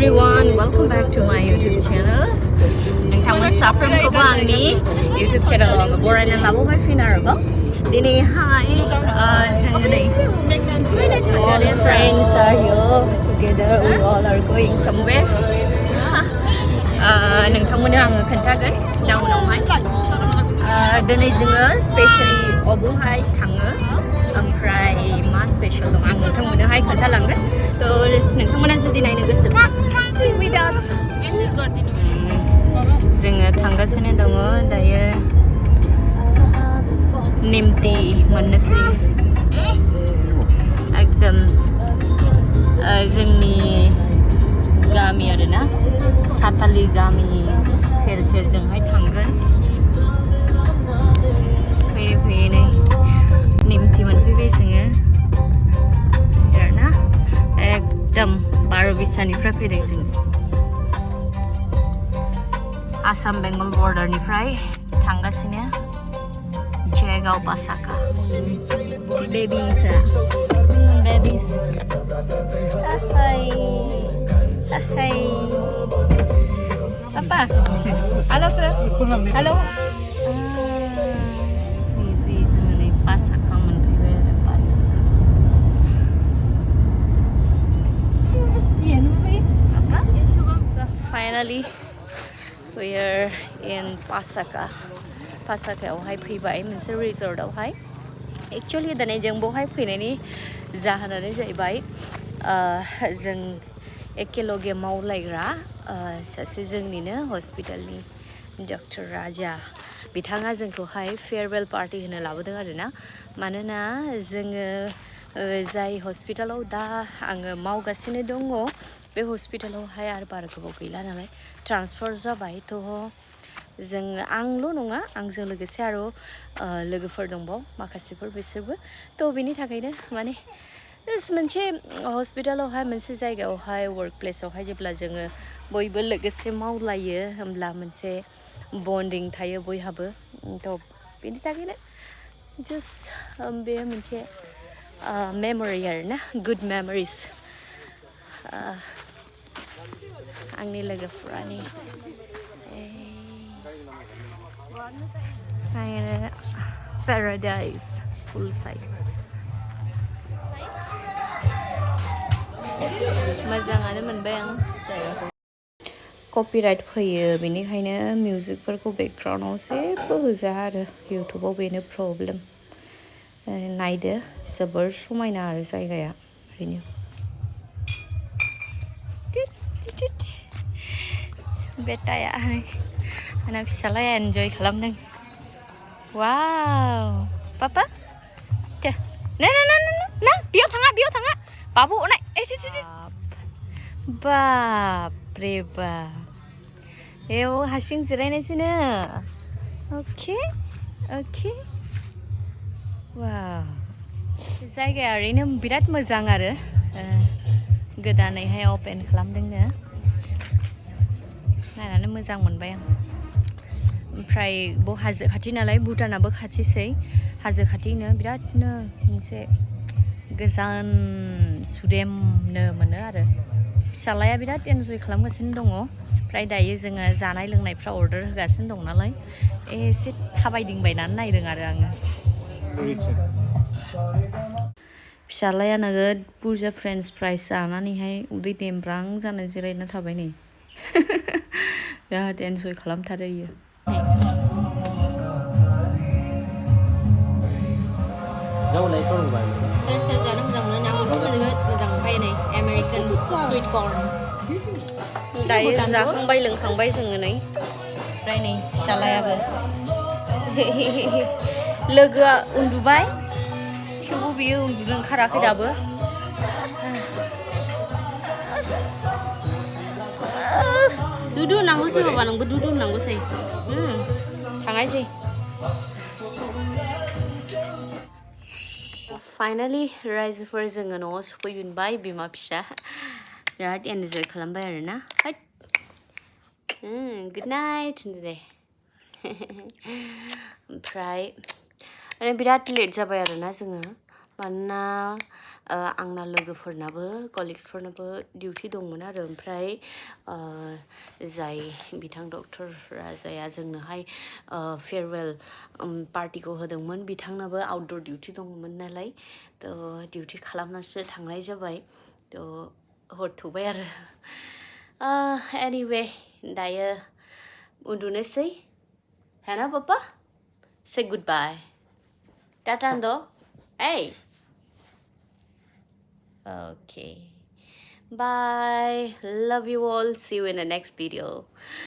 everyone, welcome back to my YouTube channel. नोंथांमोन साफ्रोमखौबो आंनि YouTube channel आव बरायना लाबोबाय फिन आरोबाव दिनैहाय जोङो नै all friends are here together. We all are going somewhere. नोंथांमोननो आङो खोन्थागोन उनावहाय दिनै जोङो स्पेशली अबावहाय थाङो ओमफ्राय मा स्पेशल दं आं नोंथांमोननोहाय खोन्थालांगोन थ' नोंथांमोना जुदि नायनो गोसोबा stay with us. जोङो थांगासिनो दङ दायो निमति मोननोसै एकदम जोंनि गामि आरोना सातालि गामि सेर सेरजोंहाय थांगोन फैयै फैयै नै निमति मोनफैबाय जोङो आरोना एकदम बार'बिसानिफ्राय फैदों जों आसाम बेंगल बर्डारनिफ्राय थांगासिनो जयगाव पासाका बेबिफ्रा बेबिस Hai Papa halo bro halo Bibi जोङो नै पासाका मोनफैबाय आरो पासाका So finally we are in Pasaka पासाकायावहाय फैबाय मोनसे रिजर्टआवहाय एक्चुअली दिनै जों बेवहाय फैनायनि जाहोनानो जाहैबाय जों एकेलगे मावलायग्रा सासे जोंनिनो हस्पिटालनि डक्टर राजा बिथाङा जोंखौहाय फेयारवेल पार्टि होनो लाबोदों आरोना मानोना जोङो जाय हस्पिटालाव दा आङो मावगासिनो दङ बे हस्पिटालावहाय आरो बारा गोबाव गैला नालाय ट्रान्सफार जाबाय थ' जों आंल' नङा आंजों लोगोसे आरो लोगोफोर दंबाव माखासेफोर बिसोरबो थ' बेनि थाखायनो माने मोनसे हस्पिटालावहाय मोनसे जायगायावहाय वर्क प्लेसावहाय जेब्ला जोङो बयबो लोगोसे मावलायो होमब्ला मोनसे बन्डिं थायो बयहाबो थ' बेनि थाखायनो जास्ट बे मोनसे मेम'रि आरोना गुड मेम'रिस आंनि लोगोफोरानि पेराडाइस फुल साइड मोजाङानो मोनबाय आं जायगाखौ कपिराइट फैयो बेनिखायनो मिउजिकफोरखौ बेकग्राउन्डआव जेबो होजा आरो इउटुबाव बेनो प्रब्लेम नायदो जोबोर समायना आरो जायगाया ओरैनो बेटाया आंना फिसालाया एन्जय खालामदों वाव पापा ना ना ना ना ना बेयाव थाङा बाबु नाय बापरे बाप बेयाव हारसिं जिरायनायसैनो अके अके वाव जायगाया ओरैनो बिराद मोजां आरो गोदानैहाय अपेन खालामदोंनो नायनानै मोजां मोनबाय आं ओमफ्राय बेव हाजो खाथि नालाय भुटानाबो खाथिसै हाजो खाथिनो बिरादनो मोनसे गोजान सुदेमनो मोनो आरो फिसालाया बिराद एन्जय खालामगासिनो दङ ओमफ्राय दायो जोङो जानाय लोंनायफ्रा अर्डार होगासिनो दं नालाय एसे थाबायदिंबायनानै नायदों आरो आङो फिसालाया नोगोद बुरजा फ्रेन्स फ्राइस जानानैहाय उदै देमब्रां जाना जिरायना थाबाय नै बिराद एन्जय खालामथारो इयो सोर सोर जानो मोजां मोनो आंबो जोबोद मोजां मोनखायो नै आमेरिकान सुइट कर्न दायो जाखांबाय लोंखांबाय जोङो नै ओमफ्राय नै फिसालायाबो लोगोआ उन्दुबाय थेवबो बियो उन्दुनो ओंखाराखै दाबो दुदु होनांगौसै बाबा नोंबो दुदु होनांगौसै थांनायसै फाइनालि रायजोफोर जोङो न'आव सफैफिनबाय बिमा फिसा बिराद एन्जय खालामबाय आरोना गुड नाइट होनदो दे ओमफ्राय माने बिराद लेट जाबाय आरोना जोङो मानोना आंना लोगोफोरनाबो कलिग्सफोरनाबो डिउटि दंमोन आरो ओमफ्राय जाय बिथां डक्टर राजाया जोंनोहाय फेयारवेल पार्टिखौ होदोंमोन बिथांनाबो आउटडोर डिउटि दंमोन नालाय थ' डिउटि खालामनासो थांनाय जाबाय थ' हर थौबाय आरो एनिवे दायो उन्दुनोसै है ना पापा say goodbye tatando hey okay bye love you all see you in the next video